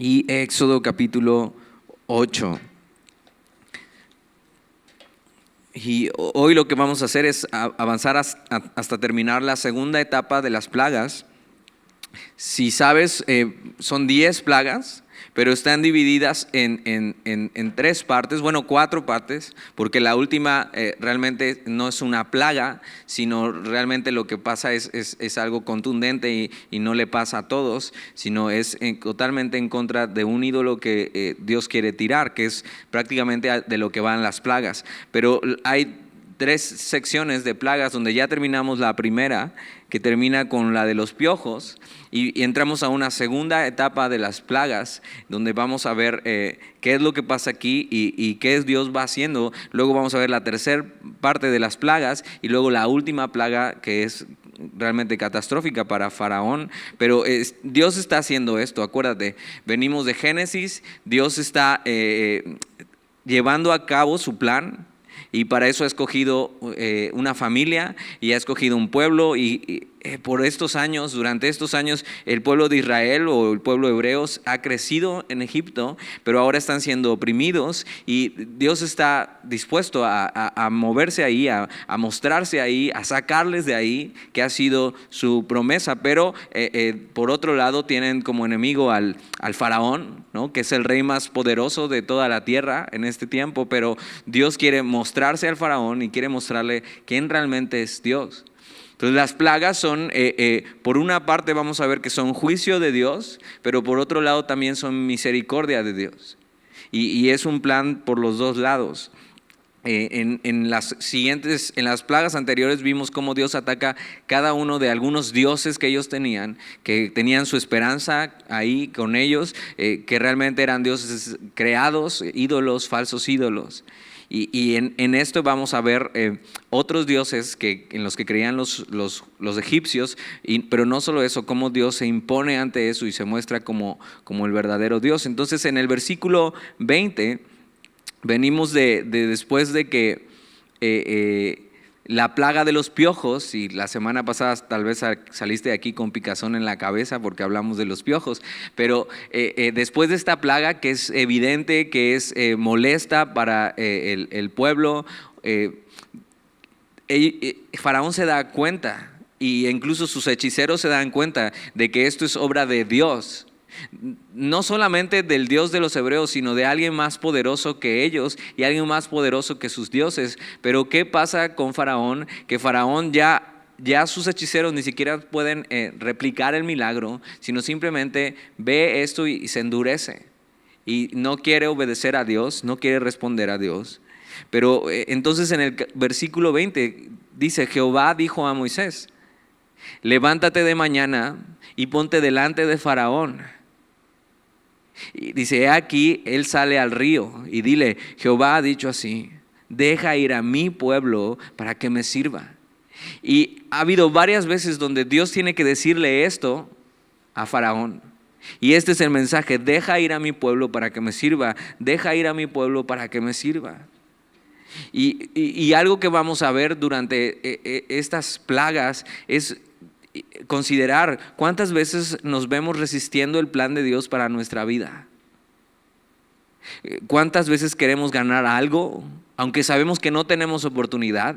y Éxodo capítulo 8. Y hoy lo que vamos a hacer es avanzar hasta terminar la segunda etapa de las plagas. Si sabes, son 10 plagas, pero están divididas en 3 partes, bueno, 4 partes, porque la última realmente no es una plaga, sino realmente lo que pasa es algo contundente y no le pasa a todos, sino es totalmente en contra de un ídolo que Dios quiere tirar, que es prácticamente de lo que van las plagas. Pero hay 3 secciones de plagas donde ya terminamos la primera, que termina con la de los piojos, y entramos a una segunda etapa de las plagas, donde vamos a ver qué es lo que pasa aquí y qué es Dios va haciendo. Luego vamos a ver la tercera parte de las plagas y luego la última plaga, que es realmente catastrófica para Faraón, pero Dios está haciendo esto. Acuérdate, venimos de Génesis, Dios está llevando a cabo su plan. Y para eso ha escogido una familia y ha escogido un pueblo y por estos años, durante estos años, el pueblo de Israel o el pueblo hebreo ha crecido en Egipto, pero ahora están siendo oprimidos y Dios está dispuesto a moverse ahí, a mostrarse ahí, a sacarles de ahí, que ha sido su promesa. Pero por otro lado tienen como enemigo al faraón, ¿no? Que es el rey más poderoso de toda la tierra en este tiempo, pero Dios quiere mostrarse al faraón y quiere mostrarle quién realmente es Dios. Entonces las plagas son, por una parte vamos a ver que son juicio de Dios, pero por otro lado también son misericordia de Dios. Y es un plan por los dos lados. En las plagas anteriores vimos cómo Dios ataca cada uno de algunos dioses que ellos tenían, que tenían su esperanza ahí con ellos, que realmente eran dioses creados, ídolos, falsos ídolos. Y en esto vamos a ver otros dioses en los que creían los egipcios, pero no solo eso, cómo Dios se impone ante eso y se muestra como el verdadero Dios. Entonces en el versículo 20 venimos después de que la plaga de los piojos, y la semana pasada tal vez saliste de aquí con picazón en la cabeza porque hablamos de los piojos, pero después de esta plaga que es evidente, que es molesta para el pueblo, Faraón se da cuenta, y incluso sus hechiceros se dan cuenta de que esto es obra de Dios. No solamente del Dios de los hebreos, sino de alguien más poderoso que ellos y alguien más poderoso que sus dioses. Pero ¿qué pasa con Faraón? Que Faraón ya sus hechiceros ni siquiera pueden replicar el milagro, sino simplemente ve esto y se endurece. Y no quiere obedecer a Dios, no quiere responder a Dios. Pero entonces en el versículo 20 dice: Jehová dijo a Moisés: levántate de mañana y ponte delante de Faraón. Y dice: he aquí, él sale al río, y dile: Jehová ha dicho así, deja ir a mi pueblo para que me sirva. Y ha habido varias veces donde Dios tiene que decirle esto a Faraón. Y este es el mensaje: deja ir a mi pueblo para que me sirva, deja ir a mi pueblo para que me sirva. Y algo que vamos a ver durante estas plagas es considerar cuántas veces nos vemos resistiendo el plan de Dios para nuestra vida. ¿Cuántas veces queremos ganar algo, aunque sabemos que no tenemos oportunidad?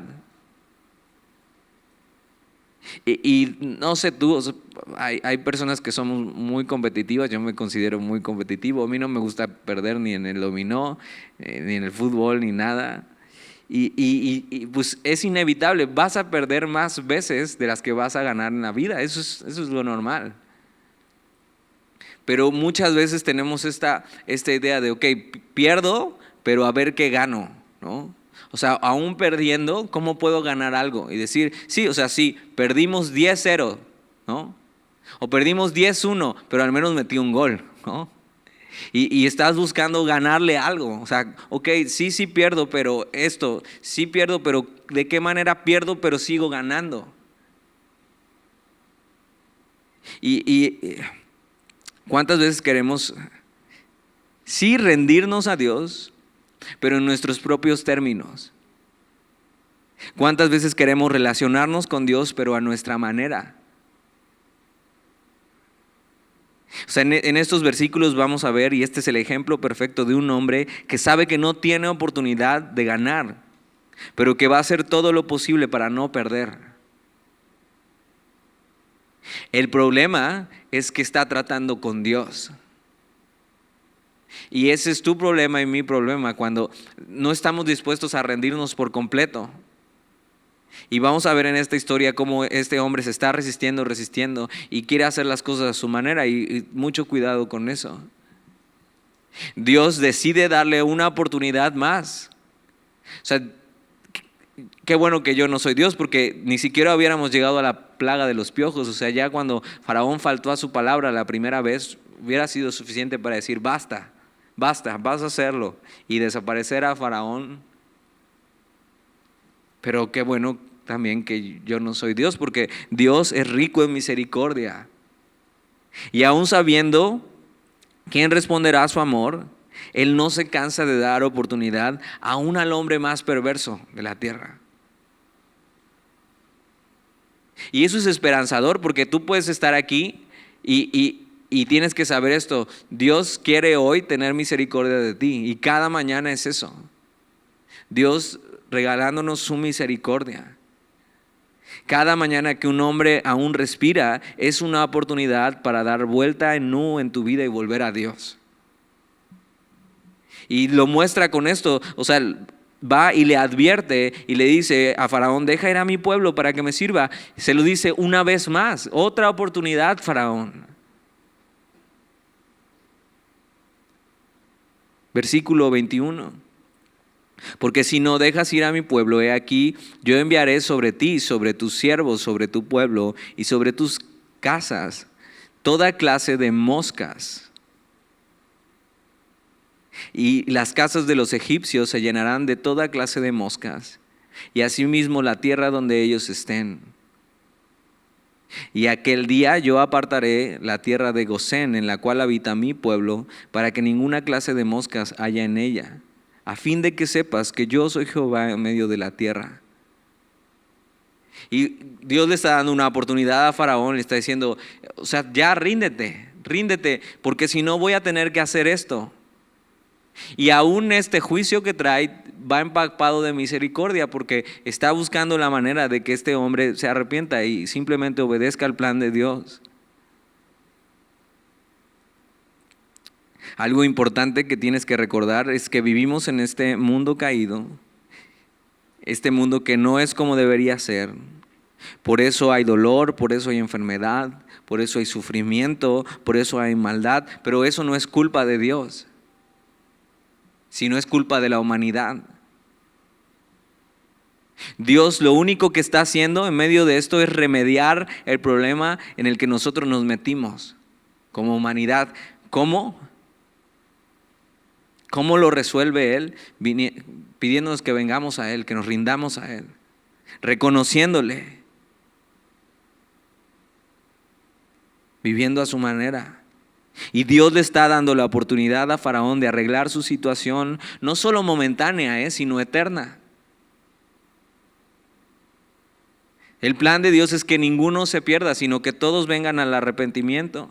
Y no sé tú, hay personas que somos muy competitivas. Yo me considero muy competitivo. A mí no me gusta perder ni en el dominó, ni en el fútbol, ni nada. Y pues es inevitable, vas a perder más veces de las que vas a ganar en la vida. Eso es lo normal. Pero muchas veces tenemos esta idea de: ok, pierdo, pero a ver qué gano, ¿no? O sea, aún perdiendo, ¿cómo puedo ganar algo? Y decir: sí, o sea, sí, perdimos 10-0, ¿no? O perdimos 10-1, pero al menos metí un gol, ¿no? Y estás buscando ganarle algo. O sea, ok, sí pierdo, pero esto, sí pierdo, pero ¿de qué manera pierdo pero sigo ganando? Y ¿cuántas veces queremos sí rendirnos a Dios, pero en nuestros propios términos? ¿Cuántas veces queremos relacionarnos con Dios, pero a nuestra manera? O sea, en estos versículos vamos a ver, y este es el ejemplo perfecto de un hombre que sabe que no tiene oportunidad de ganar, pero que va a hacer todo lo posible para no perder. El problema es que está tratando con Dios. Y ese es tu problema y mi problema cuando no estamos dispuestos a rendirnos por completo. Y vamos a ver en esta historia cómo este hombre se está resistiendo y quiere hacer las cosas a su manera, y mucho cuidado con eso. Dios decide darle una oportunidad más. O sea, qué bueno que yo no soy Dios, porque ni siquiera hubiéramos llegado a la plaga de los piojos. O sea, ya cuando Faraón faltó a su palabra la primera vez, hubiera sido suficiente para decir basta, vas a hacerlo, y desaparecer a Faraón. Pero qué bueno también que yo no soy Dios, porque Dios es rico en misericordia. Y aún sabiendo quién responderá a su amor, Él no se cansa de dar oportunidad aún al hombre más perverso de la tierra. Y eso es esperanzador, porque tú puedes estar aquí y tienes que saber esto: Dios quiere hoy tener misericordia de ti, y cada mañana es eso, Dios regalándonos su misericordia. Cada mañana que un hombre aún respira es una oportunidad para dar vuelta en U en tu vida y volver a Dios. Y lo muestra con esto. O sea, va y le advierte y le dice a Faraón: deja ir a mi pueblo para que me sirva. Se lo dice una vez más: otra oportunidad, Faraón. Versículo 21. Porque si no dejas ir a mi pueblo, he aquí, yo enviaré sobre ti, sobre tus siervos, sobre tu pueblo y sobre tus casas toda clase de moscas. Y las casas de los egipcios se llenarán de toda clase de moscas, y asimismo la tierra donde ellos estén. Y aquel día yo apartaré la tierra de Gosén, en la cual habita mi pueblo, para que ninguna clase de moscas haya en ella, a fin de que sepas que yo soy Jehová en medio de la tierra. Y Dios le está dando una oportunidad a Faraón, le está diciendo: o sea, ya ríndete, porque si no voy a tener que hacer esto. Y aún este juicio que trae va empapado de misericordia, porque está buscando la manera de que este hombre se arrepienta y simplemente obedezca al plan de Dios. Algo importante que tienes que recordar es que vivimos en este mundo caído, este mundo que no es como debería ser. Por eso hay dolor, por eso hay enfermedad, por eso hay sufrimiento, por eso hay maldad, pero eso no es culpa de Dios, sino es culpa de la humanidad. Dios lo único que está haciendo en medio de esto es remediar el problema en el que nosotros nos metimos como humanidad. ¿Cómo? ¿Cómo lo resuelve Él? Pidiéndonos que vengamos a Él, que nos rindamos a Él, reconociéndole, viviendo a su manera. Y Dios le está dando la oportunidad a Faraón de arreglar su situación, no solo momentánea, sino eterna. El plan de Dios es que ninguno se pierda, sino que todos vengan al arrepentimiento.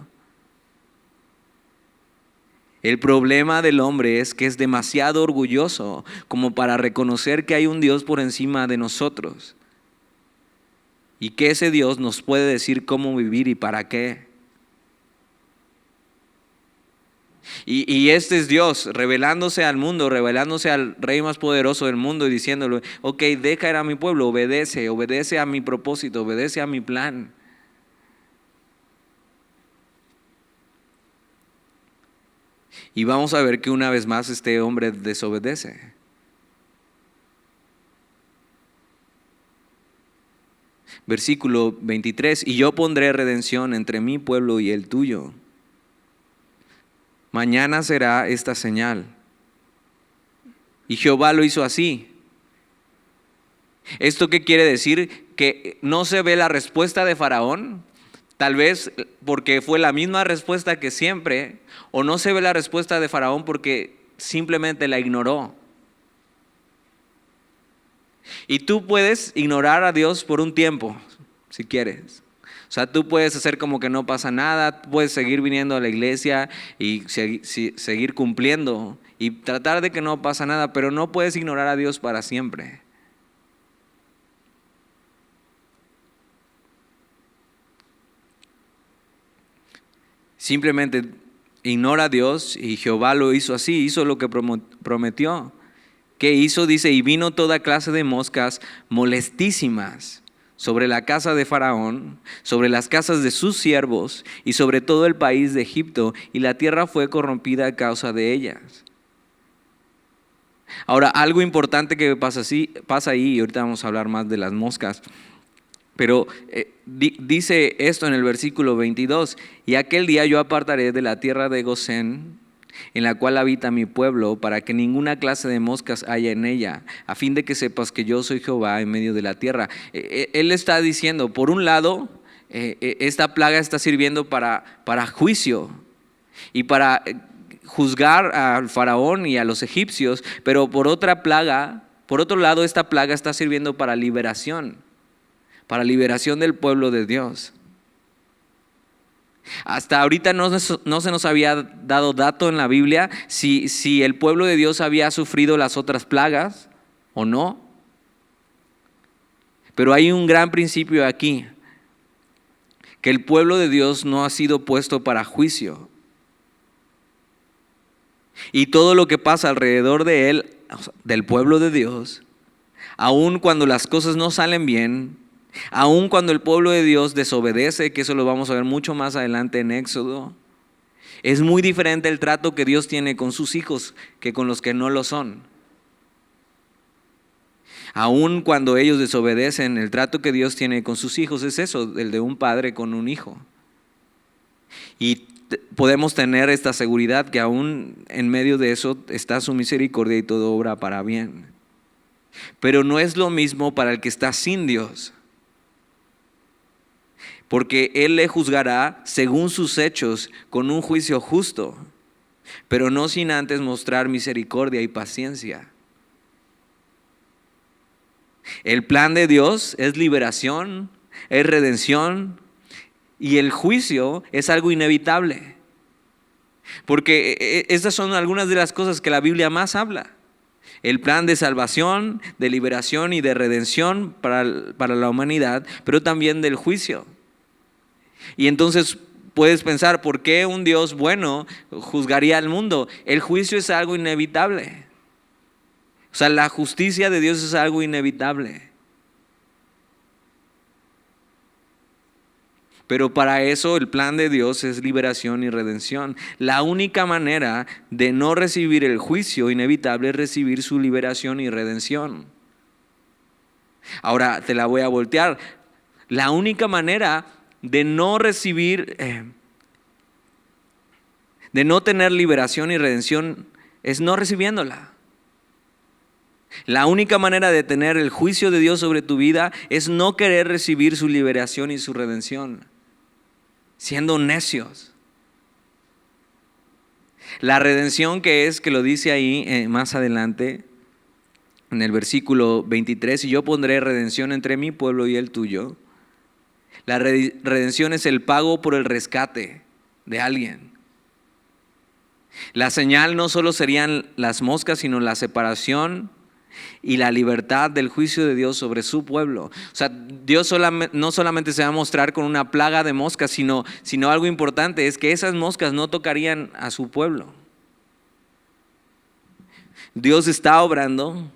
El problema del hombre es que es demasiado orgulloso como para reconocer que hay un Dios por encima de nosotros, y que ese Dios nos puede decir cómo vivir y para qué. Y este es Dios revelándose al mundo, revelándose al rey más poderoso del mundo y diciéndole: ok, deja ir a mi pueblo, obedece a mi propósito, obedece a mi plan. Y vamos a ver que una vez más este hombre desobedece. Versículo 23: y yo pondré redención entre mi pueblo y el tuyo. Mañana será esta señal. Y Jehová lo hizo así. ¿Esto qué quiere decir? Que no se ve la respuesta de Faraón, tal vez porque fue la misma respuesta que siempre, o no se ve la respuesta de Faraón porque simplemente la ignoró. Y tú puedes ignorar a Dios por un tiempo, si quieres. O sea, tú puedes hacer como que no pasa nada, puedes seguir viniendo a la iglesia y seguir cumpliendo y tratar de que no pasa nada, pero no puedes ignorar a Dios para siempre. Simplemente ignora a Dios y Jehová lo hizo así, hizo lo que prometió. ¿Qué hizo? Dice, y vino toda clase de moscas molestísimas sobre la casa de Faraón, sobre las casas de sus siervos y sobre todo el país de Egipto, y la tierra fue corrompida a causa de ellas. Ahora, algo importante que pasa ahí, y ahorita vamos a hablar más de las moscas, pero dice esto en el versículo 22, y aquel día yo apartaré de la tierra de Gosén, en la cual habita mi pueblo, para que ninguna clase de moscas haya en ella, a fin de que sepas que yo soy Jehová en medio de la tierra. Él está diciendo, por un lado, esta plaga está sirviendo para juicio y para juzgar al faraón y a los egipcios, pero por otro lado, esta plaga está sirviendo para liberación del pueblo de Dios. Hasta ahorita no se nos había dado dato en la Biblia si el pueblo de Dios había sufrido las otras plagas o no. Pero hay un gran principio aquí, que el pueblo de Dios no ha sido puesto para juicio. Y todo lo que pasa alrededor de él, del pueblo de Dios, aun cuando las cosas no salen bien, aun cuando el pueblo de Dios desobedece, que eso lo vamos a ver mucho más adelante en Éxodo, es muy diferente el trato que Dios tiene con sus hijos que con los que no lo son. Aun cuando ellos desobedecen, el trato que Dios tiene con sus hijos es eso, el de un padre con un hijo. Y podemos tener esta seguridad que aún en medio de eso está su misericordia y todo obra para bien. Pero no es lo mismo para el que está sin Dios, porque Él le juzgará según sus hechos con un juicio justo, pero no sin antes mostrar misericordia y paciencia. El plan de Dios es liberación, es redención, y el juicio es algo inevitable, porque estas son algunas de las cosas que la Biblia más habla. El plan de salvación, de liberación y de redención para la humanidad, pero también del juicio. Y entonces puedes pensar, ¿por qué un Dios bueno juzgaría al mundo? El juicio es algo inevitable. O sea, la justicia de Dios es algo inevitable. Pero para eso el plan de Dios es liberación y redención. La única manera de no recibir el juicio inevitable es recibir su liberación y redención. Ahora te la voy a voltear. La única manera de no recibir, de no tener liberación y redención es no recibiéndola. La única manera de tener el juicio de Dios sobre tu vida es no querer recibir su liberación y su redención, siendo necios. La redención que lo dice ahí más adelante en el versículo 23, y yo pondré redención entre mi pueblo y el tuyo. La redención es el pago por el rescate de alguien. La señal no solo serían las moscas, sino la separación y la libertad del juicio de Dios sobre su pueblo. O sea, Dios no solamente se va a mostrar con una plaga de moscas, sino algo importante es que esas moscas no tocarían a su pueblo. Dios está obrando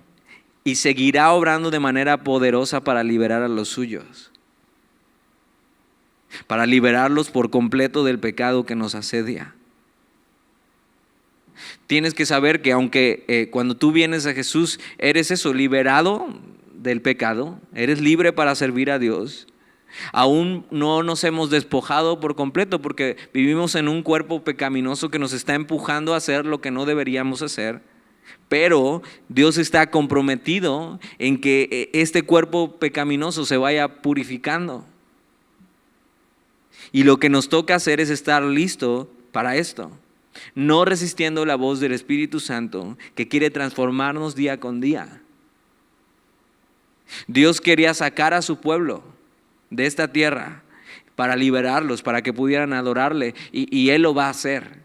y seguirá obrando de manera poderosa para liberar a los suyos, para liberarlos por completo del pecado que nos asedia. Tienes que saber que aunque cuando tú vienes a Jesús eres liberado del pecado, eres libre para servir a Dios, aún no nos hemos despojado por completo porque vivimos en un cuerpo pecaminoso que nos está empujando a hacer lo que no deberíamos hacer. Pero Dios está comprometido en que este cuerpo pecaminoso se vaya purificando. Y lo que nos toca hacer es estar listo para esto, no resistiendo la voz del Espíritu Santo que quiere transformarnos día con día. Dios quería sacar a su pueblo de esta tierra, para liberarlos, para que pudieran adorarle, y Él lo va a hacer.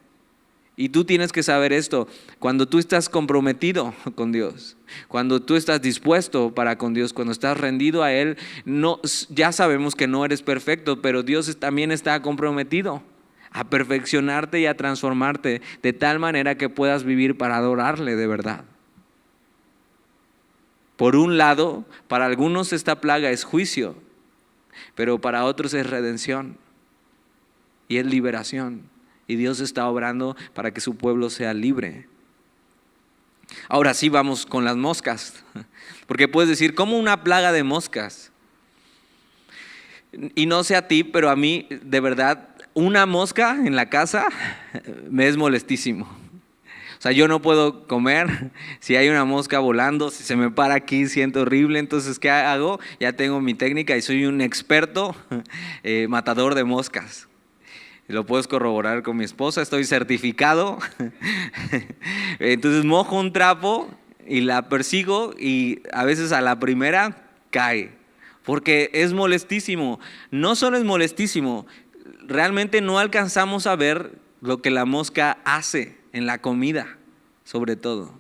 Y tú tienes que saber esto: cuando tú estás comprometido con Dios, cuando tú estás dispuesto para con Dios, cuando estás rendido a Él, no, ya sabemos que no eres perfecto, pero Dios también está comprometido a perfeccionarte y a transformarte de tal manera que puedas vivir para adorarle de verdad. Por un lado, para algunos esta plaga es juicio, pero para otros es redención y es liberación. Y Dios está obrando para que su pueblo sea libre. Ahora sí vamos con las moscas. Porque puedes decir, ¿cómo una plaga de moscas? Y no sé a ti, pero a mí, de verdad, una mosca en la casa me es molestísimo. O sea, yo no puedo comer si hay una mosca volando, si se me para aquí siento horrible. Entonces, ¿qué hago? Ya tengo mi técnica y soy un experto matador de moscas. Lo puedes corroborar con mi esposa, estoy certificado. Entonces mojo un trapo y la persigo, y a veces a la primera cae, porque es molestísimo. No solo es molestísimo, realmente no alcanzamos a ver lo que la mosca hace en la comida, sobre todo.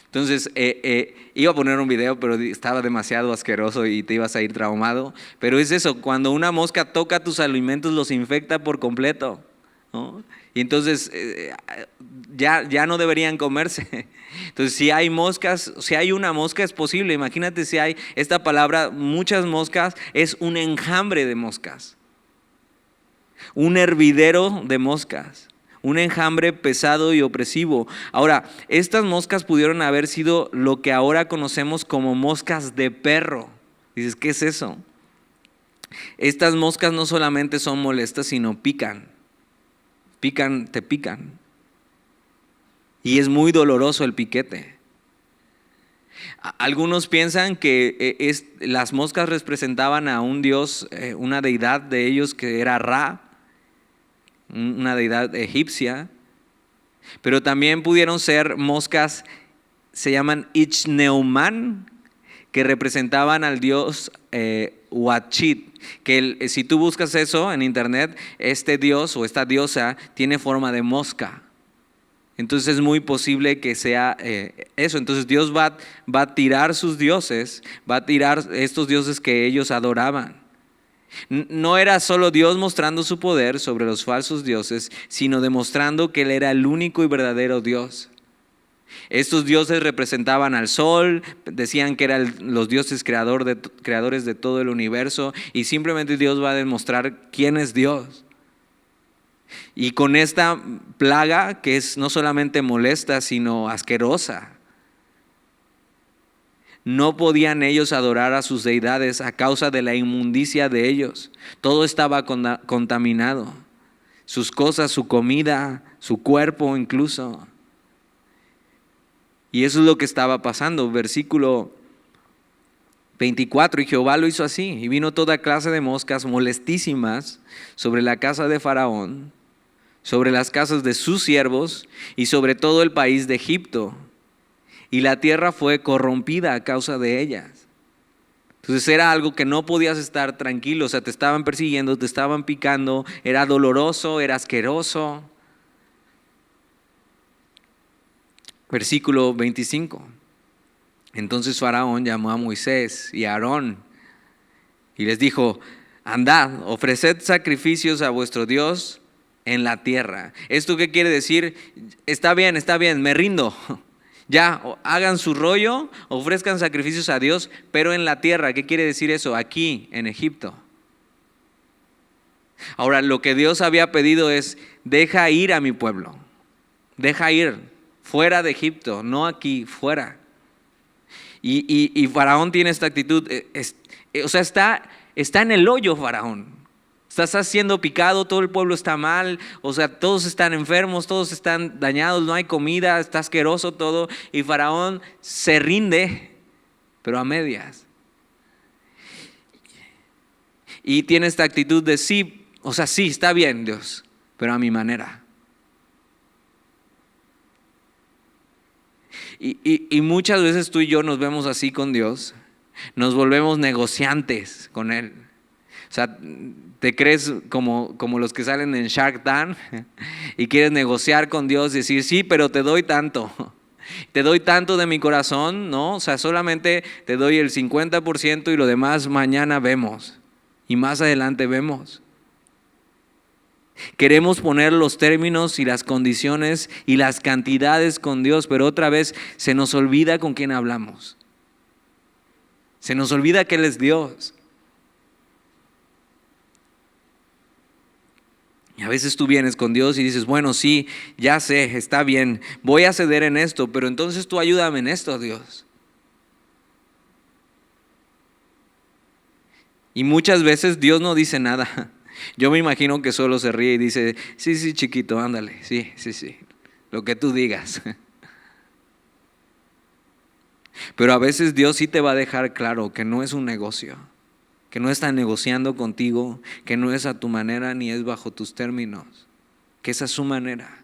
Entonces, iba a poner un video, pero estaba demasiado asqueroso y te ibas a ir traumado. Pero es eso: cuando una mosca toca tus alimentos, los infecta por completo, ¿no? Y entonces ya no deberían comerse. Entonces, si hay moscas, si hay una mosca, es posible. Imagínate si hay esta palabra, muchas moscas, es un enjambre de moscas, un hervidero de moscas. Un enjambre pesado y opresivo. Ahora, estas moscas pudieron haber sido lo que ahora conocemos como moscas de perro. Dices, ¿qué es eso? Estas moscas no solamente son molestas, sino pican. Te pican. Y es muy doloroso el piquete. Algunos piensan que las moscas representaban a un dios, una deidad de ellos que era Ra, una deidad egipcia, pero también pudieron ser moscas, se llaman Ichneumán, que representaban al dios Huachit, que si tú buscas eso en internet, este dios o esta diosa tiene forma de mosca. Entonces es muy posible que sea eso. Entonces Dios va a tirar sus dioses, va a tirar estos dioses que ellos adoraban. No era solo Dios mostrando su poder sobre los falsos dioses, sino demostrando que Él era el único y verdadero Dios. Estos dioses representaban al sol, decían que eran los dioses creadores de todo el universo, y simplemente Dios va a demostrar quién es Dios. Y con esta plaga, que es no solamente molesta, sino asquerosa, no podían ellos adorar a sus deidades a causa de la inmundicia de ellos. Todo estaba contaminado. Sus cosas, su comida, su cuerpo incluso. Y eso es lo que estaba pasando. Versículo 24, y Jehová lo hizo así. Y vino toda clase de moscas molestísimas sobre la casa de Faraón, sobre las casas de sus siervos y sobre todo el país de Egipto. Y la tierra fue corrompida a causa de ellas. Entonces era algo que no podías estar tranquilo. O sea, te estaban persiguiendo, te estaban picando, era doloroso, era asqueroso. Versículo 25. Entonces Faraón llamó a Moisés y a Aarón y les dijo: andad, ofreced sacrificios a vuestro Dios en la tierra. ¿Esto qué quiere decir? Está bien, me rindo. Ya, hagan su rollo, ofrezcan sacrificios a Dios, pero en la tierra. ¿Qué quiere decir eso? Aquí, en Egipto. Ahora, lo que Dios había pedido es: deja ir a mi pueblo. Deja ir, fuera de Egipto, no aquí, fuera. Y Faraón tiene esta actitud, o sea, está en el hoyo Faraón. Estás siendo picado, todo el pueblo está mal, o sea, todos están enfermos, todos están dañados, no hay comida, está asqueroso todo. Y Faraón se rinde, pero a medias. Y tiene esta actitud de sí, o sea, sí, está bien Dios, pero a mi manera. Y muchas veces tú y yo nos vemos así con Dios, nos volvemos negociantes con Él. O sea, te crees como los que salen en Shark Tank y quieres negociar con Dios y decir, sí, pero te doy tanto. Te doy tanto de mi corazón, ¿no? O sea, solamente te doy el 50% y lo demás mañana vemos. Y más adelante vemos. Queremos poner los términos y las condiciones y las cantidades con Dios, pero otra vez se nos olvida con quién hablamos. Se nos olvida que Él es Dios. Y a veces tú vienes con Dios y dices, bueno, sí, ya sé, está bien, voy a ceder en esto, pero entonces tú ayúdame en esto, Dios. Y muchas veces Dios no dice nada. Yo me imagino que solo se ríe y dice, sí, sí, chiquito, ándale, sí, lo que tú digas. Pero a veces Dios sí te va a dejar claro que no es un negocio, que no está negociando contigo, que no es a tu manera ni es bajo tus términos, que es a su manera.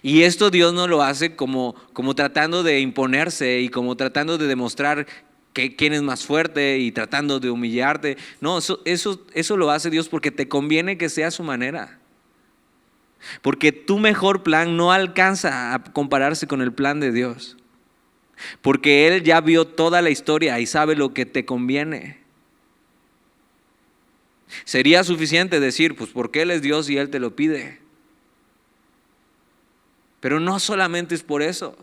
Y esto Dios no lo hace como tratando de imponerse y como tratando de demostrar quién es más fuerte y tratando de humillarte. No, eso lo hace Dios porque te conviene que sea a su manera. Porque tu mejor plan no alcanza a compararse con el plan de Dios. Porque Él ya vio toda la historia y sabe lo que te conviene. Sería suficiente decir, pues porque Él es Dios y Él te lo pide. Pero no solamente es por eso.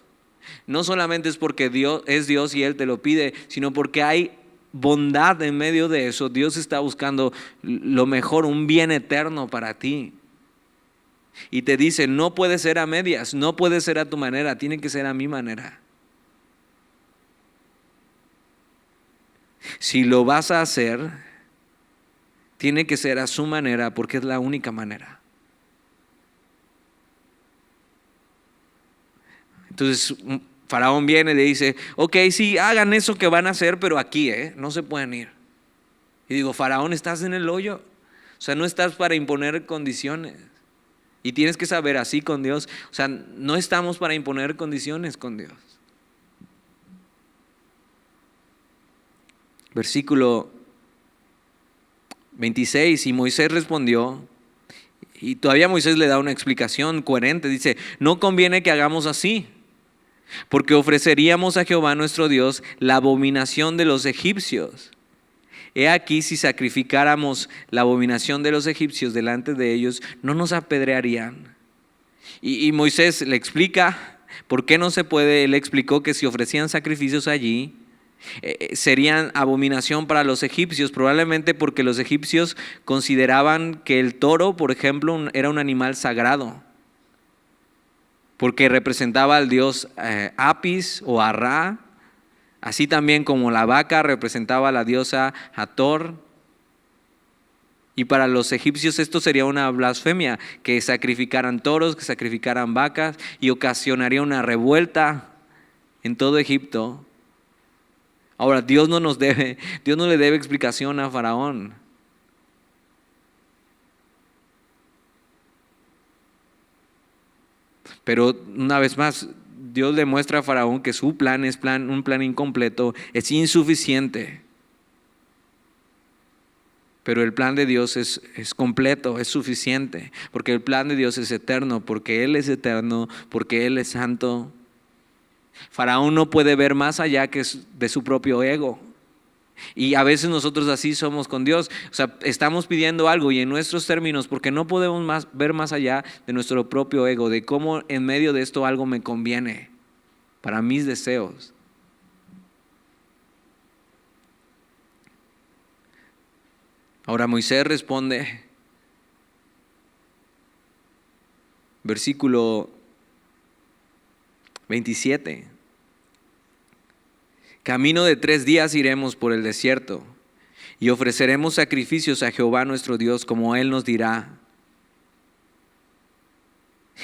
No solamente es porque Dios es Dios y Él te lo pide, sino porque hay bondad en medio de eso. Dios está buscando lo mejor, un bien eterno para ti. Y te dice, no puede ser a medias, no puede ser a tu manera, tiene que ser a mi manera. Si lo vas a hacer, tiene que ser a su manera porque es la única manera. Entonces Faraón viene y le dice, ok, sí, hagan eso que van a hacer, pero aquí, no se pueden ir. Y digo, Faraón, estás en el hoyo. O sea, no estás para imponer condiciones. Y tienes que saber así con Dios. O sea, no estamos para imponer condiciones con Dios. Versículo 26, y Moisés respondió, y todavía Moisés le da una explicación coherente, dice, no conviene que hagamos así, porque ofreceríamos a Jehová nuestro Dios la abominación de los egipcios. He aquí, si sacrificáramos la abominación de los egipcios delante de ellos, no nos apedrearían. Y Moisés le explica por qué no se puede. Él explicó que si ofrecían sacrificios allí, serían abominación para los egipcios, probablemente porque los egipcios consideraban que el toro, por ejemplo, era un animal sagrado, porque representaba al dios Apis o Ra, así también como la vaca representaba a la diosa Hathor. Y para los egipcios esto sería una blasfemia, que sacrificaran toros, que sacrificaran vacas, y ocasionaría una revuelta en todo Egipto. Ahora, Dios no le debe explicación a Faraón. Pero una vez más, Dios le muestra a Faraón que su plan es un plan incompleto, es insuficiente. Pero el plan de Dios es completo, es suficiente, porque el plan de Dios es eterno, porque Él es eterno, porque Él es santo. Faraón no puede ver más allá que de su propio ego. Y a veces nosotros así somos con Dios. O sea, estamos pidiendo algo y en nuestros términos, porque no podemos ver más allá de nuestro propio ego, de cómo en medio de esto algo me conviene para mis deseos. Ahora Moisés responde, versículo 27. Camino de 3 días iremos por el desierto y ofreceremos sacrificios a Jehová nuestro Dios como Él nos dirá.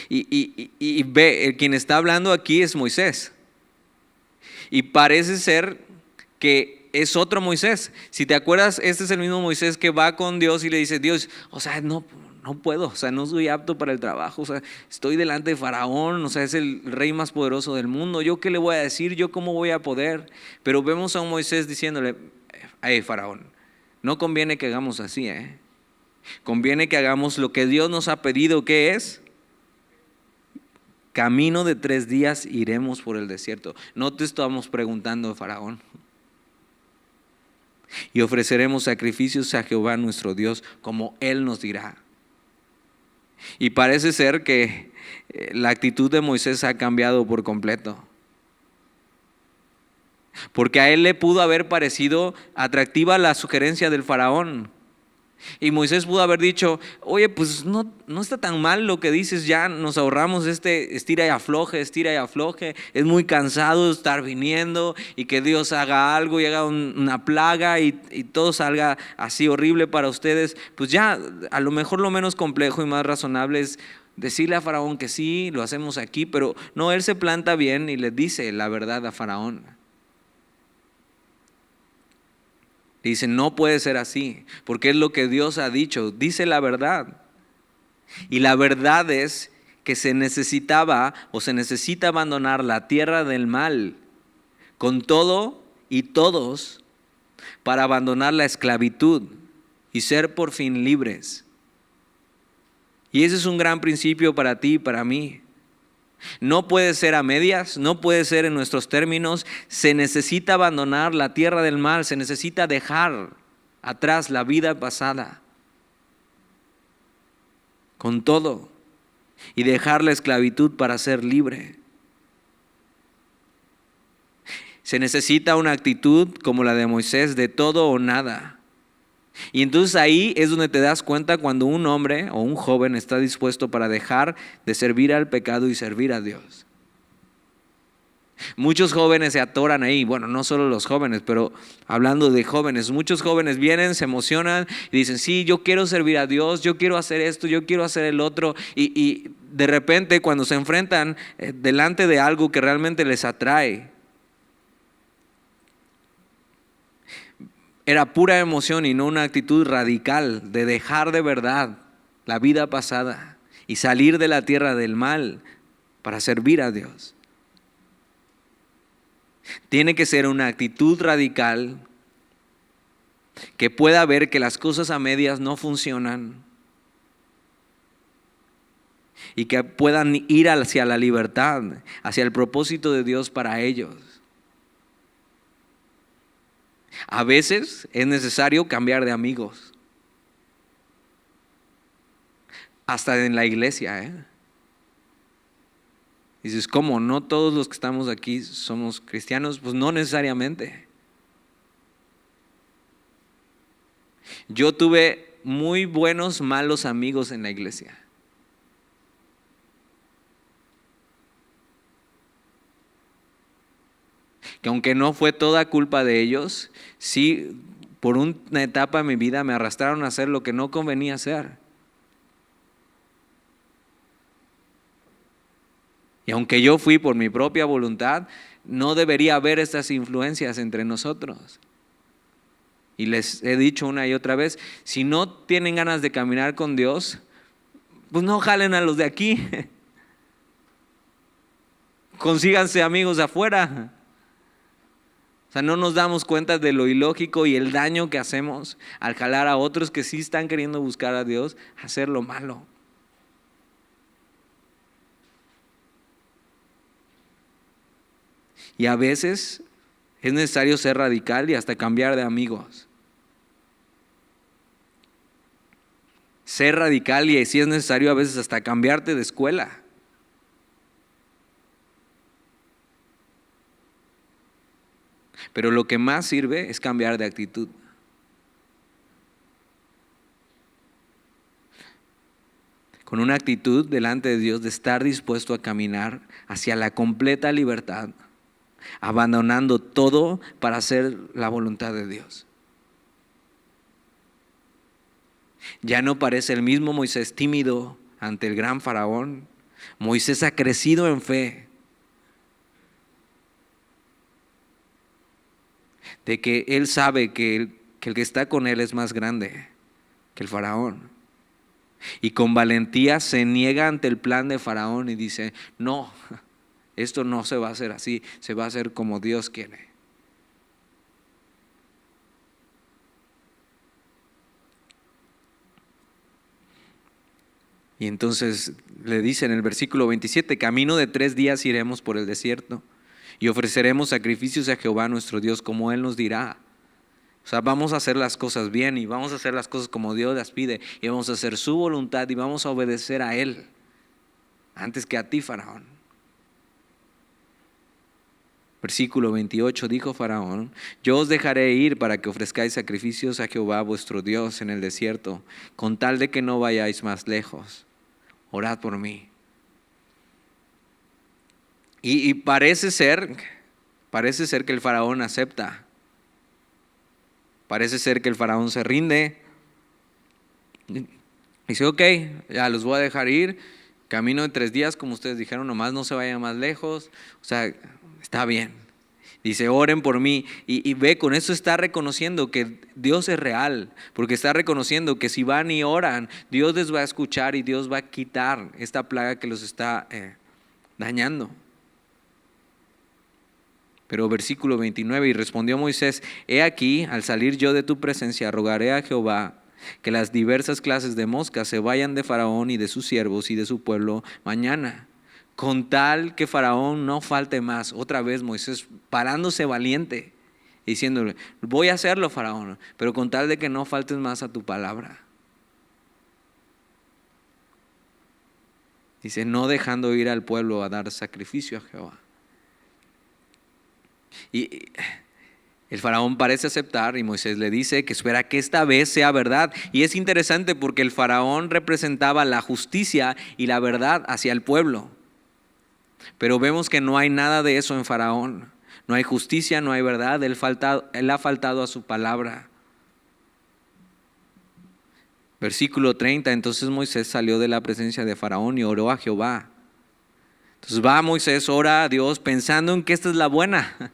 Y ve, quien está hablando aquí es Moisés. Y parece ser que es otro Moisés. Si te acuerdas, este es el mismo Moisés que va con Dios y le dice, Dios, o sea, no puedo, o sea, no soy apto para el trabajo, o sea, estoy delante de Faraón, o sea, es el rey más poderoso del mundo, ¿yo qué le voy a decir? ¿Yo cómo voy a poder? Pero vemos a un Moisés diciéndole, hey Faraón, No conviene que hagamos así, Conviene que hagamos lo que Dios nos ha pedido, ¿qué es? Camino de 3 días iremos por el desierto. No te estamos preguntando, Faraón. Y ofreceremos sacrificios a Jehová nuestro Dios, como Él nos dirá. Y parece ser que la actitud de Moisés ha cambiado por completo. Porque a él le pudo haber parecido atractiva la sugerencia del faraón. Y Moisés pudo haber dicho, oye, pues no está tan mal lo que dices, ya nos ahorramos estira y afloje, es muy cansado estar viniendo y que Dios haga algo y haga una plaga y todo salga así horrible para ustedes. Pues ya, a lo mejor lo menos complejo y más razonable es decirle a Faraón que sí, lo hacemos aquí, pero no, él se planta bien y le dice la verdad a Faraón. Dice, no puede ser así, porque es lo que Dios ha dicho, dice la verdad. Y la verdad es que se necesita abandonar la tierra del mal, con todo y todos, para abandonar la esclavitud y ser por fin libres. Y ese es un gran principio para ti y para mí. No puede ser a medias, no puede ser en nuestros términos. Se necesita abandonar la tierra del mal, se necesita dejar atrás la vida pasada con todo y dejar la esclavitud para ser libre. Se necesita una actitud como la de Moisés, de todo o nada. Y entonces ahí es donde te das cuenta cuando un hombre o un joven está dispuesto para dejar de servir al pecado y servir a Dios. Muchos jóvenes se atoran ahí, bueno, no solo los jóvenes, pero hablando de jóvenes, muchos jóvenes vienen, se emocionan y dicen, sí, yo quiero servir a Dios, yo quiero hacer esto, yo quiero hacer el otro, y de repente cuando se enfrentan delante de algo que realmente les atrae, era pura emoción y no una actitud radical de dejar de verdad la vida pasada y salir de la tierra del mal para servir a Dios. Tiene que ser una actitud radical que pueda ver que las cosas a medias no funcionan y que puedan ir hacia la libertad, hacia el propósito de Dios para ellos. A veces es necesario cambiar de amigos, hasta en la iglesia, Dices, ¿cómo? ¿No todos los que estamos aquí somos cristianos? Pues no necesariamente. Yo tuve muy buenos, malos amigos en la iglesia. Que aunque no fue toda culpa de ellos, sí, por una etapa de mi vida me arrastraron a hacer lo que no convenía hacer. Y aunque yo fui por mi propia voluntad, no debería haber estas influencias entre nosotros. Y les he dicho una y otra vez, si no tienen ganas de caminar con Dios, pues no jalen a los de aquí. Consíganse amigos afuera. O sea, no nos damos cuenta de lo ilógico y el daño que hacemos al jalar a otros que sí están queriendo buscar a Dios, hacer lo malo. Y a veces es necesario ser radical y hasta cambiar de amigos. Ser radical y si es necesario a veces hasta cambiarte de escuela. Pero lo que más sirve es cambiar de actitud. Con una actitud delante de Dios de estar dispuesto a caminar hacia la completa libertad, abandonando todo para hacer la voluntad de Dios. Ya no parece el mismo Moisés tímido ante el gran faraón. Moisés ha crecido en fe, de que él sabe que el que está con él es más grande que el faraón. Y con valentía se niega ante el plan de faraón y dice, no, esto no se va a hacer así, se va a hacer como Dios quiere. Y entonces le dice en el versículo 27, camino de 3 días iremos por el desierto y ofreceremos sacrificios a Jehová nuestro Dios como Él nos dirá. O sea, vamos a hacer las cosas bien y vamos a hacer las cosas como Dios las pide y vamos a hacer su voluntad y vamos a obedecer a Él antes que a ti, Faraón. Versículo 28, dijo Faraón, yo os dejaré ir para que ofrezcáis sacrificios a Jehová vuestro Dios en el desierto, con tal de que no vayáis más lejos. Orad por mí. Y parece ser que el Faraón acepta. Parece ser que el Faraón se rinde. Dice, ok, ya los voy a dejar ir. Camino de 3 días, como ustedes dijeron, nomás no se vayan más lejos. O sea, está bien. Dice, oren por mí. Y ve, con eso está reconociendo que Dios es real. Porque está reconociendo que si van y oran, Dios les va a escuchar y Dios va a quitar esta plaga que los está dañando. Pero versículo 29, y respondió Moisés, he aquí, al salir yo de tu presencia, rogaré a Jehová que las diversas clases de moscas se vayan de Faraón y de sus siervos y de su pueblo mañana, con tal que Faraón no falte más. Otra vez Moisés parándose valiente, diciéndole, voy a hacerlo, Faraón, pero con tal de que no faltes más a tu palabra. Dice, no dejando ir al pueblo a dar sacrificio a Jehová. Y el Faraón parece aceptar y Moisés le dice que espera que esta vez sea verdad. Y es interesante porque el Faraón representaba la justicia y la verdad hacia el pueblo. Pero vemos que no hay nada de eso en Faraón. No hay justicia, no hay verdad. Él ha faltado a su palabra. Versículo 30, entonces Moisés salió de la presencia de Faraón y oró a Jehová. Entonces va Moisés, ora a Dios pensando en que esta es la buena.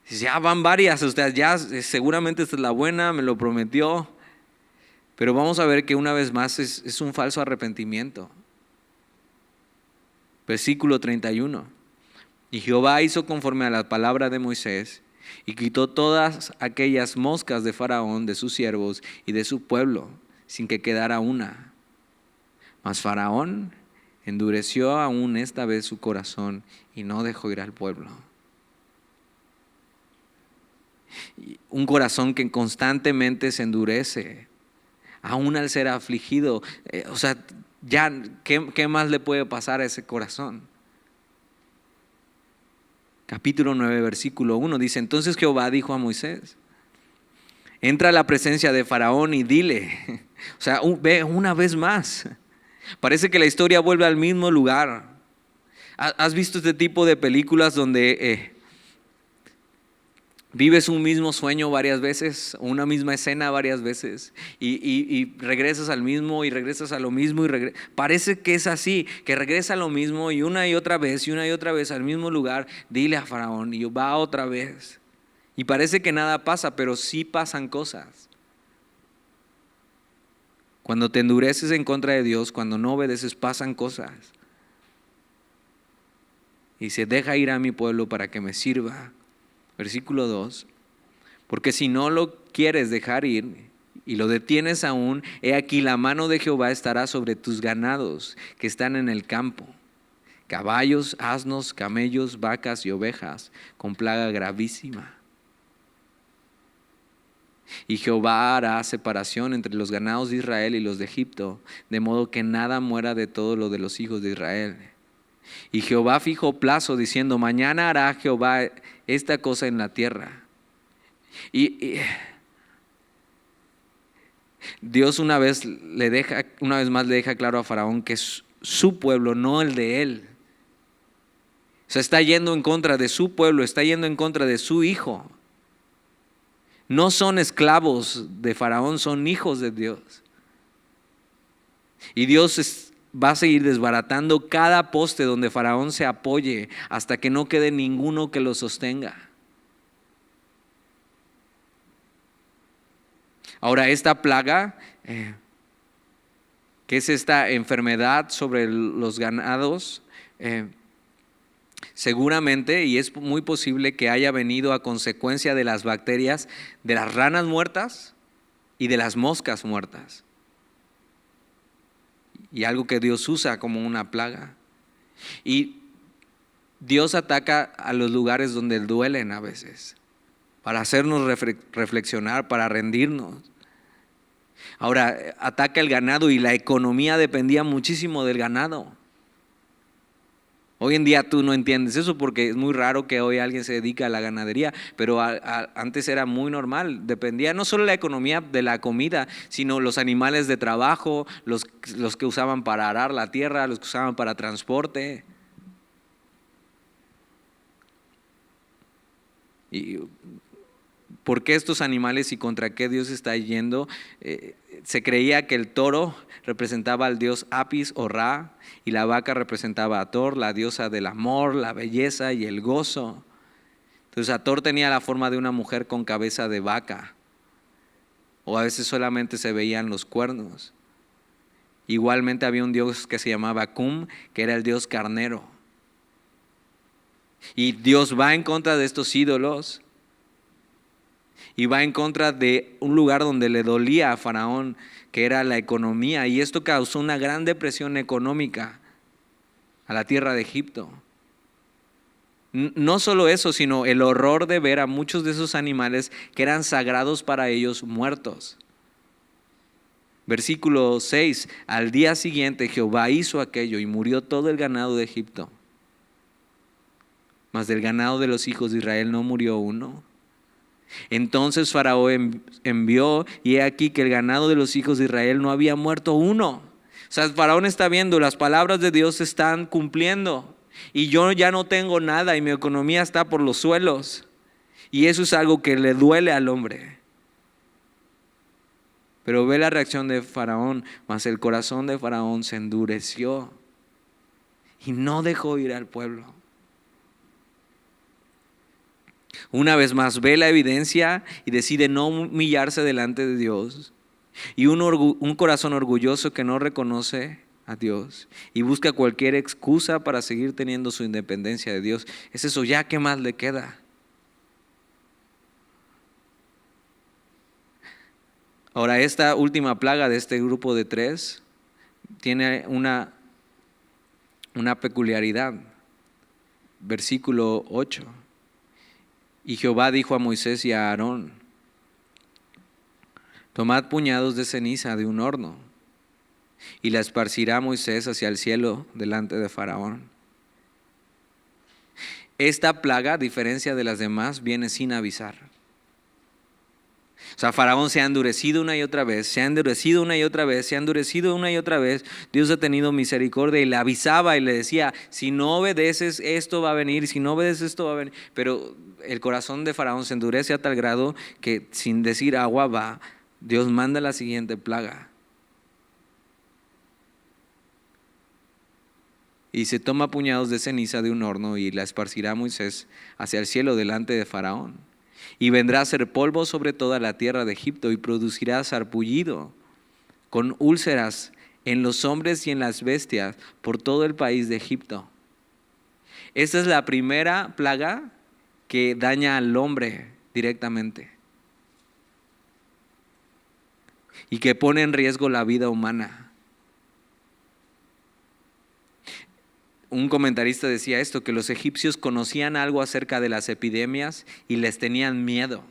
Dice, ya van varias, o sea, ya seguramente esta es la buena, me lo prometió. Pero vamos a ver que una vez más es un falso arrepentimiento. Versículo 31. Y Jehová hizo conforme a la palabra de Moisés y quitó todas aquellas moscas de Faraón, de sus siervos y de su pueblo, sin que quedara una. Mas Faraón endureció aún esta vez su corazón y no dejó ir al pueblo. Un corazón que constantemente se endurece, aún al ser afligido. O sea, ya, ¿qué más le puede pasar a ese corazón? Capítulo 9, versículo 1 dice, entonces Jehová dijo a Moisés, entra a la presencia de Faraón y dile, o sea, ve una vez más. Parece que la historia vuelve al mismo lugar. ¿Has visto este tipo de películas donde vives un mismo sueño varias veces, una misma escena varias veces y regresas al mismo y regresas a lo mismo parece que es así, que regresa a lo mismo y una y otra vez al mismo lugar? Dile a Faraón y va otra vez. Y parece que nada pasa, pero sí pasan cosas. Cuando te endureces en contra de Dios, cuando no obedeces, pasan cosas. Y se deja ir a mi pueblo para que me sirva. Versículo 2, porque si no lo quieres dejar ir y lo detienes aún, he aquí la mano de Jehová estará sobre tus ganados que están en el campo, caballos, asnos, camellos, vacas y ovejas, con plaga gravísima. Y Jehová hará separación entre los ganados de Israel y los de Egipto, de modo que nada muera de todo lo de los hijos de Israel. Y Jehová fijó plazo diciendo, mañana hará Jehová esta cosa en la tierra. Y Dios una vez más le deja claro a Faraón que es su pueblo, no el de él. O sea, está yendo en contra de su pueblo, está yendo en contra de su hijo. No son esclavos de Faraón, son hijos de Dios. Y Dios va a seguir desbaratando cada poste donde Faraón se apoye hasta que no quede ninguno que lo sostenga. Ahora, esta plaga, que es esta enfermedad sobre los ganados, seguramente, y es muy posible que haya venido a consecuencia de las bacterias de las ranas muertas y de las moscas muertas. y algo que Dios usa como una plaga. Y Dios ataca a los lugares donde duelen a veces, para hacernos reflexionar, para rendirnos. Ahora, ataca el ganado y la economía dependía muchísimo del ganado. Hoy en día tú no entiendes eso porque es muy raro que hoy alguien se dedique a la ganadería, pero antes era muy normal. Dependía no solo la economía de la comida, sino los animales de trabajo, los que usaban para arar la tierra, los que usaban para transporte. Y ¿por qué estos animales y contra qué Dios está yendo? Se creía que el toro representaba al dios Apis o Ra, y la vaca representaba a Thor, la diosa del amor, la belleza y el gozo. Entonces Hathor tenía la forma de una mujer con cabeza de vaca, o a veces solamente se veían los cuernos. Igualmente había un dios que se llamaba Cum, que era el dios carnero. Y Dios va en contra de estos ídolos y va en contra de un lugar donde le dolía a Faraón, que era la economía, y esto causó una gran depresión económica a la tierra de Egipto. No solo eso, sino el horror de ver a muchos de esos animales que eran sagrados para ellos muertos. Versículo 6, al día siguiente Jehová hizo aquello y murió todo el ganado de Egipto. Mas del ganado de los hijos de Israel no murió uno. Entonces Faraón envió, y he aquí que el ganado de los hijos de Israel no había muerto uno. O sea, Faraón está viendo, las palabras de Dios se están cumpliendo y yo ya no tengo nada y mi economía está por los suelos. Y eso es algo que le duele al hombre. Pero ve la reacción de Faraón, mas el corazón de Faraón se endureció y no dejó ir al pueblo. Una vez más ve la evidencia y decide no humillarse delante de Dios. Y un corazón orgulloso que no reconoce a Dios y busca cualquier excusa para seguir teniendo su independencia de Dios. Es eso, ya qué más le queda. Ahora, esta última plaga de este grupo de 3 tiene una peculiaridad. Versículo 8. Y Jehová dijo a Moisés y a Aarón: tomad puñados de ceniza de un horno, y la esparcirá Moisés hacia el cielo delante de Faraón. Esta plaga, a diferencia de las demás, viene sin avisar. O sea, Faraón se ha endurecido una y otra vez, se ha endurecido una y otra vez, se ha endurecido una y otra vez. Dios ha tenido misericordia y le avisaba y le decía: si no obedeces, esto va a venir, si no obedeces, esto va a venir. Pero el corazón de Faraón se endurece a tal grado que sin decir agua va, Dios manda la siguiente plaga. Y se toma puñados de ceniza de un horno y la esparcirá Moisés hacia el cielo delante de Faraón. Y vendrá a ser polvo sobre toda la tierra de Egipto y producirá sarpullido con úlceras en los hombres y en las bestias por todo el país de Egipto. Esta es la primera plaga que daña al hombre directamente y que pone en riesgo la vida humana. Un comentarista decía esto, que los egipcios conocían algo acerca de las epidemias y les tenían miedo.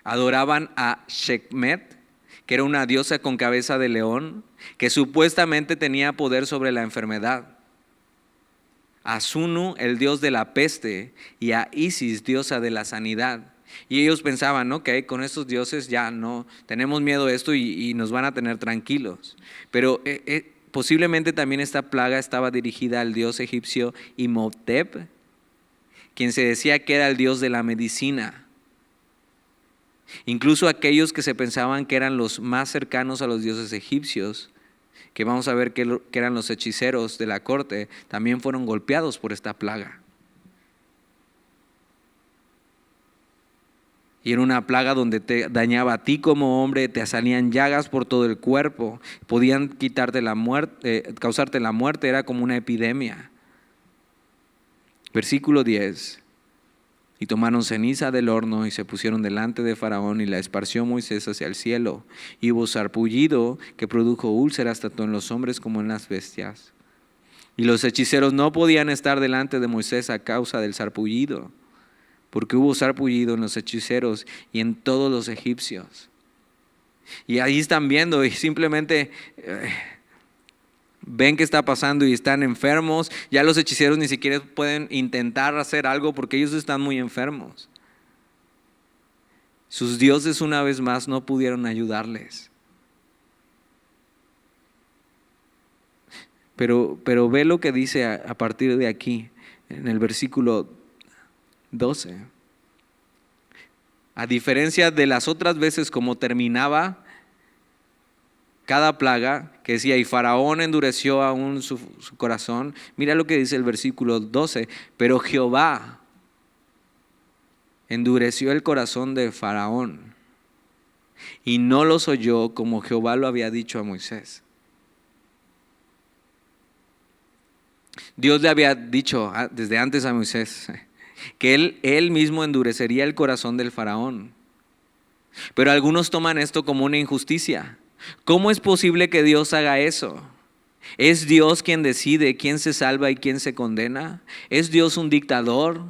Adoraban a Sekhmet, que era una diosa con cabeza de león, que supuestamente tenía poder sobre la enfermedad. A Sunu, el dios de la peste, y a Isis, diosa de la sanidad. Y ellos pensaban, ok, con estos dioses ya no, tenemos miedo de esto y nos van a tener tranquilos. Pero posiblemente también esta plaga estaba dirigida al dios egipcio Imhotep, quien se decía que era el dios de la medicina. Incluso aquellos que se pensaban que eran los más cercanos a los dioses egipcios, que vamos a ver que eran los hechiceros de la corte, también fueron golpeados por esta plaga. Y era una plaga donde te dañaba a ti como hombre, te salían llagas por todo el cuerpo, podían quitarte la muerte, causarte la muerte, era como una epidemia. Versículo 10. Y tomaron ceniza del horno y se pusieron delante de Faraón, y la esparció Moisés hacia el cielo. Y hubo sarpullido que produjo úlceras tanto en los hombres como en las bestias. Y los hechiceros no podían estar delante de Moisés a causa del sarpullido, porque hubo sarpullido en los hechiceros y en todos los egipcios. Y ahí están viendo y simplemente ven qué está pasando y están enfermos. Ya los hechiceros ni siquiera pueden intentar hacer algo porque ellos están muy enfermos. Sus dioses una vez más no pudieron ayudarles. Pero ve lo que dice a partir de aquí, en el versículo 12. A diferencia de las otras veces como terminaba cada plaga, que decía, y Faraón endureció aún su corazón. Mira lo que dice el versículo 12. Pero Jehová endureció el corazón de Faraón y no los oyó como Jehová lo había dicho a Moisés. Dios le había dicho desde antes a Moisés que él mismo endurecería el corazón del Faraón. Pero algunos toman esto como una injusticia. ¿Cómo es posible que Dios haga eso? ¿Es Dios quien decide quién se salva y quién se condena? ¿Es Dios un dictador?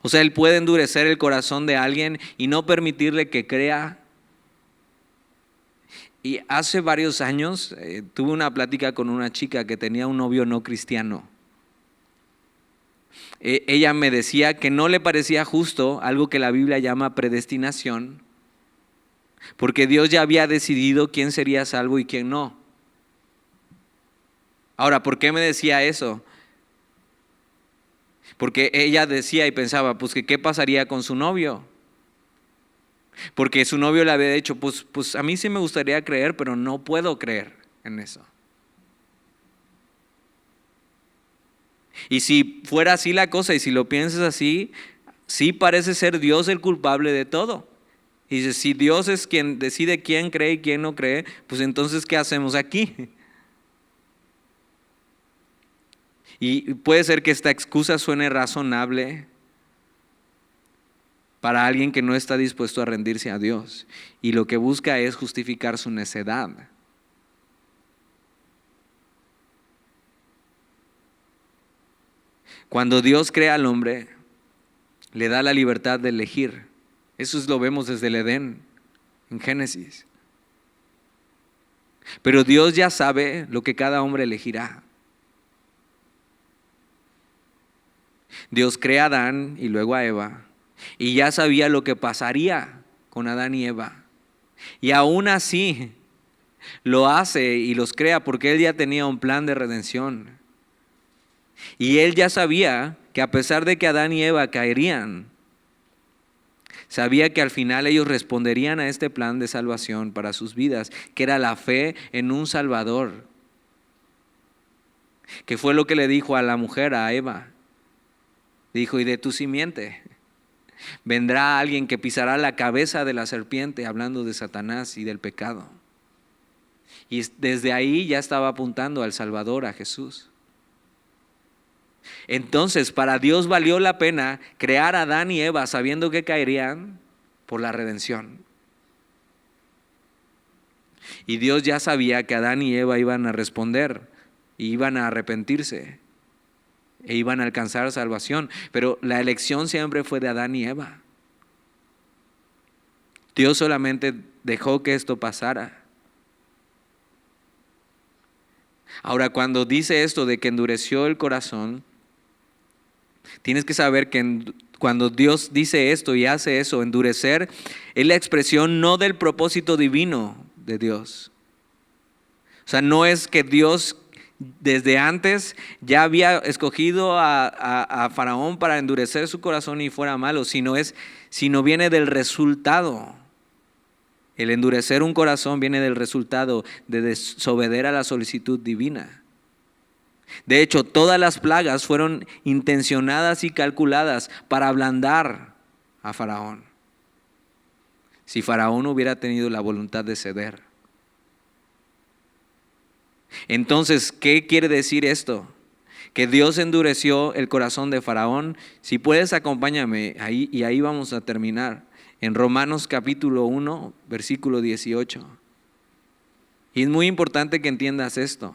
O sea, Él puede endurecer el corazón de alguien y no permitirle que crea. Y hace varios años tuve una plática con una chica que tenía un novio no cristiano. Ella me decía que no le parecía justo algo que la Biblia llama predestinación, porque Dios ya había decidido quién sería salvo y quién no. Ahora, ¿por qué me decía eso? Porque ella decía y pensaba, pues que qué pasaría con su novio. Porque su novio le había dicho, pues a mí sí me gustaría creer, pero no puedo creer en eso. Y si fuera así la cosa, y si lo piensas así, sí parece ser Dios el culpable de todo. Y dice, si Dios es quien decide quién cree y quién no cree, pues entonces ¿qué hacemos aquí? Y puede ser que esta excusa suene razonable para alguien que no está dispuesto a rendirse a Dios y lo que busca es justificar su necedad. Cuando Dios crea al hombre, le da la libertad de elegir. Eso lo vemos desde el Edén, en Génesis. Pero Dios ya sabe lo que cada hombre elegirá. Dios crea a Adán y luego a Eva, y ya sabía lo que pasaría con Adán y Eva. Y aún así lo hace y los crea porque Él ya tenía un plan de redención. Y Él ya sabía que a pesar de que Adán y Eva caerían, sabía que al final ellos responderían a este plan de salvación para sus vidas, que era la fe en un Salvador. Que fue lo que le dijo a la mujer, a Eva. Dijo, y de tu simiente vendrá alguien que pisará la cabeza de la serpiente, hablando de Satanás y del pecado. Y desde ahí ya estaba apuntando al Salvador, a Jesús. Entonces, para Dios valió la pena crear a Adán y Eva sabiendo que caerían por la redención. Y Dios ya sabía que Adán y Eva iban a responder, y iban a arrepentirse, e iban a alcanzar salvación. Pero la elección siempre fue de Adán y Eva. Dios solamente dejó que esto pasara. Ahora, cuando dice esto de que endureció el corazón, tienes que saber que cuando Dios dice esto y hace eso, endurecer, es la expresión no del propósito divino de Dios. O sea, no es que Dios desde antes ya había escogido a Faraón para endurecer su corazón y fuera malo, sino viene del resultado. El endurecer un corazón viene del resultado de desobedecer a la solicitud divina. De hecho, todas las plagas fueron intencionadas y calculadas para ablandar a Faraón. Si Faraón hubiera tenido la voluntad de ceder. Entonces, ¿qué quiere decir esto? que Dios endureció el corazón de Faraón. Si puedes, acompáñame ahí y ahí vamos a terminar. En Romanos capítulo 1, versículo 18. Y es muy importante que entiendas esto.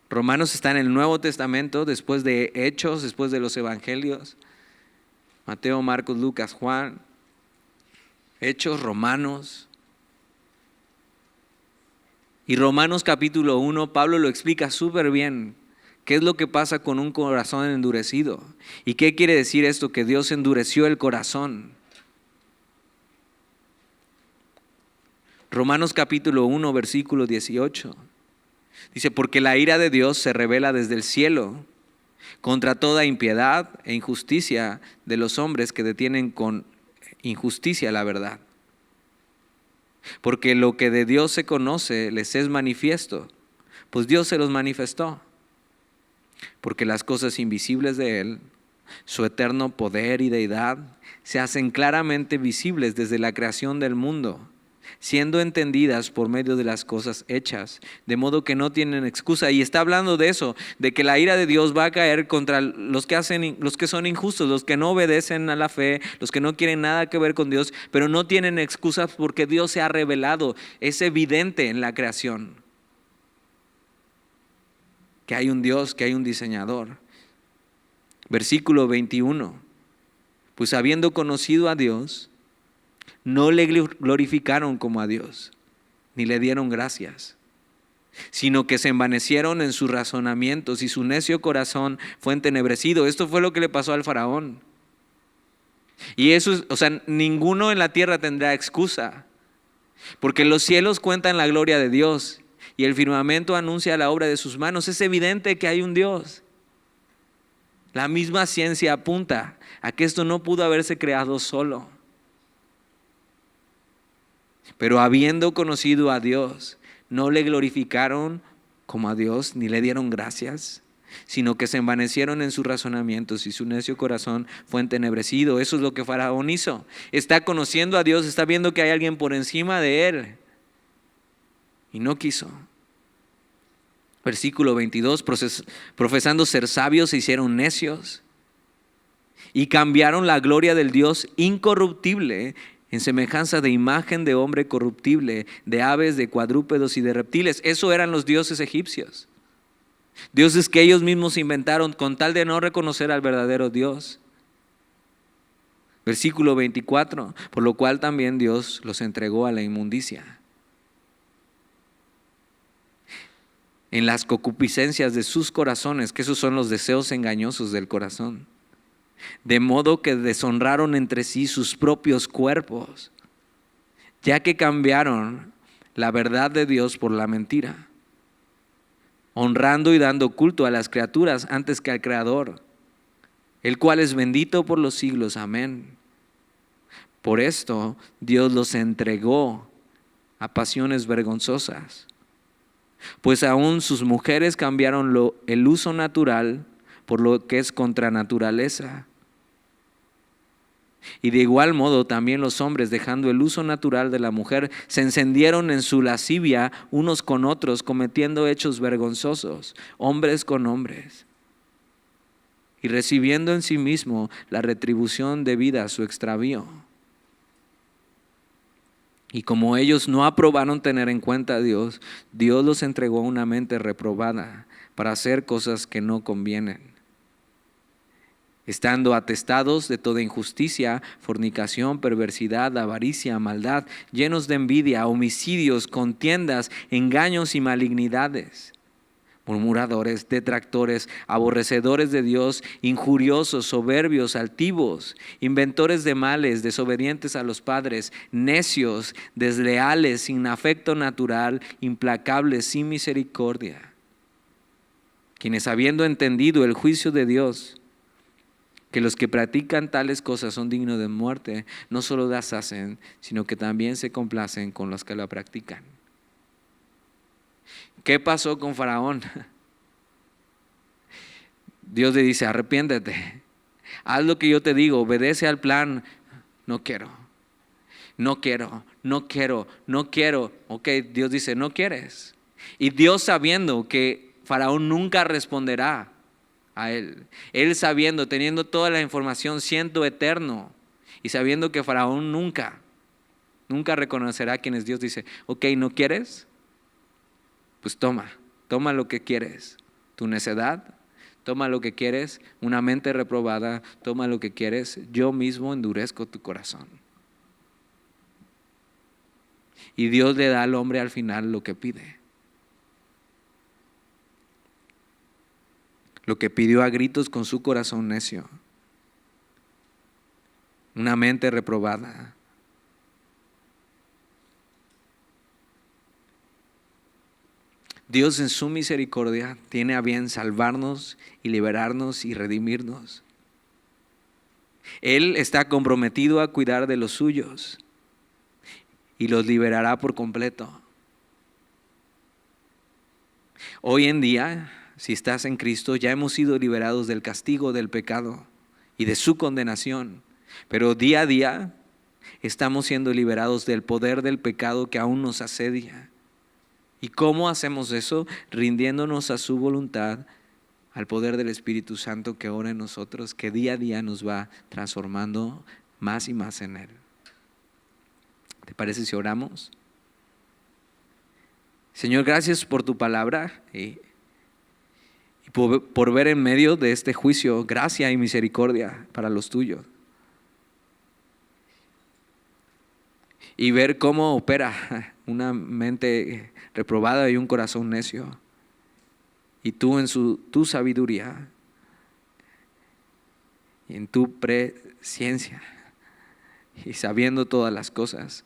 Romanos está en el Nuevo Testamento, después de Hechos, después de los Evangelios. Mateo, Marcos, Lucas, Juan. Hechos, Romanos. Y Romanos capítulo 1, Pablo lo explica súper bien. ¿Qué es lo que pasa con un corazón endurecido? ¿Y qué quiere decir esto? Que Dios endureció el corazón. Romanos capítulo 1, versículo 18. Dice, porque la ira de Dios se revela desde el cielo contra toda impiedad e injusticia de los hombres que detienen con injusticia la verdad. Porque lo que de Dios se conoce les es manifiesto, pues Dios se los manifestó. Porque las cosas invisibles de Él, su eterno poder y deidad, se hacen claramente visibles desde la creación del mundo, siendo entendidas por medio de las cosas hechas, de modo que no tienen excusa. Y está hablando de eso, de que la ira de Dios va a caer contra los que son injustos, los que no obedecen a la fe, los que no quieren nada que ver con Dios, pero no tienen excusas porque Dios se ha revelado. Es evidente en la creación que hay un Dios, que hay un diseñador. Versículo 21. Pues habiendo conocido a Dios, no le glorificaron como a Dios, ni le dieron gracias, sino que se envanecieron en sus razonamientos y su necio corazón fue entenebrecido. Esto fue lo que le pasó al faraón. Y eso, ninguno en la tierra tendrá excusa, porque los cielos cuentan la gloria de Dios y el firmamento anuncia la obra de sus manos. Es evidente que hay un Dios. La misma ciencia apunta a que esto no pudo haberse creado solo. Pero habiendo conocido a Dios, no le glorificaron como a Dios, ni le dieron gracias, sino que se envanecieron en sus razonamientos y su necio corazón fue entenebrecido. Eso es lo que Faraón hizo. Está conociendo a Dios, está viendo que hay alguien por encima de él y no quiso. Versículo 22, profesando ser sabios se hicieron necios y cambiaron la gloria del Dios incorruptible en semejanza de imagen de hombre corruptible, de aves, de cuadrúpedos y de reptiles. Eso eran los dioses egipcios. Dioses que ellos mismos inventaron con tal de no reconocer al verdadero Dios. Versículo 24, por lo cual también Dios los entregó a la inmundicia. En las concupiscencias de sus corazones, que esos son los deseos engañosos del corazón. De modo que deshonraron entre sí sus propios cuerpos, ya que cambiaron la verdad de Dios por la mentira, honrando y dando culto a las criaturas antes que al Creador, el cual es bendito por los siglos. Amén. Por esto Dios los entregó a pasiones vergonzosas, pues aún sus mujeres cambiaron el uso natural por lo que es contra naturaleza. Y de igual modo también los hombres, dejando el uso natural de la mujer, se encendieron en su lascivia unos con otros, cometiendo hechos vergonzosos, hombres con hombres, y recibiendo en sí mismo la retribución debida a su extravío. Y como ellos no aprobaron tener en cuenta a Dios, Dios los entregó a una mente reprobada para hacer cosas que no convienen, estando atestados de toda injusticia, fornicación, perversidad, avaricia, maldad, llenos de envidia, homicidios, contiendas, engaños y malignidades, murmuradores, detractores, aborrecedores de Dios, injuriosos, soberbios, altivos, inventores de males, desobedientes a los padres, necios, desleales, sin afecto natural, implacables, sin misericordia, quienes habiendo entendido el juicio de Dios, que los que practican tales cosas son dignos de muerte, no solo las hacen, sino que también se complacen con los que la practican. ¿Qué pasó con Faraón? Dios le dice, arrepiéntete, haz lo que yo te digo, obedece al plan. No quiero, no quiero, no quiero. Ok, Dios dice, no quieres. Y Dios sabiendo que Faraón nunca responderá a él. Él sabiendo, teniendo toda la información, siendo eterno y sabiendo que Faraón nunca reconocerá quién es Dios, dice, ok, ¿no quieres? Pues toma lo que quieres. Tu necedad, toma lo que quieres. Una mente reprobada, toma lo que quieres. Yo mismo endurezco tu corazón. Y Dios le da al hombre al final lo que pide. Lo que pidió a gritos con su corazón necio. Una mente reprobada. Dios en su misericordia tiene a bien salvarnos y liberarnos y redimirnos. Él está comprometido a cuidar de los suyos y los liberará por completo. Hoy en día, si estás en Cristo, ya hemos sido liberados del castigo del pecado y de su condenación. Pero día a día estamos siendo liberados del poder del pecado que aún nos asedia. ¿Y cómo hacemos eso? Rindiéndonos a su voluntad, al poder del Espíritu Santo que ora en nosotros, que día a día nos va transformando más y más en Él. ¿Te parece si oramos? Señor, gracias por tu palabra y por ver en medio de este juicio gracia y misericordia para los tuyos. Y ver cómo opera una mente reprobada y un corazón necio. Y tú en tu sabiduría y en tu presciencia y sabiendo todas las cosas,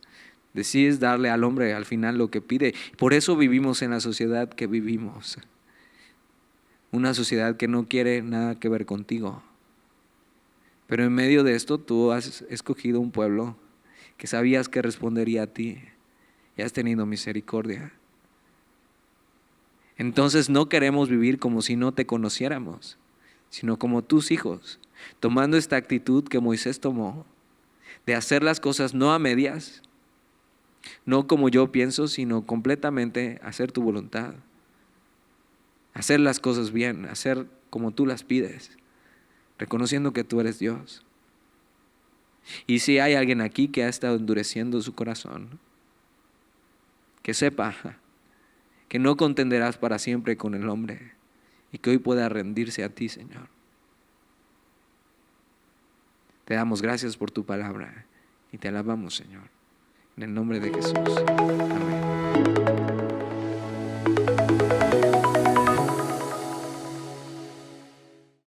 decides darle al hombre al final lo que pide. Por eso vivimos en la sociedad que vivimos. Una sociedad que no quiere nada que ver contigo. Pero en medio de esto tú has escogido un pueblo que sabías que respondería a ti y has tenido misericordia. Entonces no queremos vivir como si no te conociéramos, sino como tus hijos, tomando esta actitud que Moisés tomó, de hacer las cosas no a medias, no como yo pienso, sino completamente hacer tu voluntad. Hacer las cosas bien, hacer como tú las pides, reconociendo que tú eres Dios. Y si hay alguien aquí que ha estado endureciendo su corazón, que sepa que no contenderás para siempre con el hombre y que hoy pueda rendirse a ti, Señor. Te damos gracias por tu palabra y te alabamos, Señor. En el nombre de Jesús. Amén.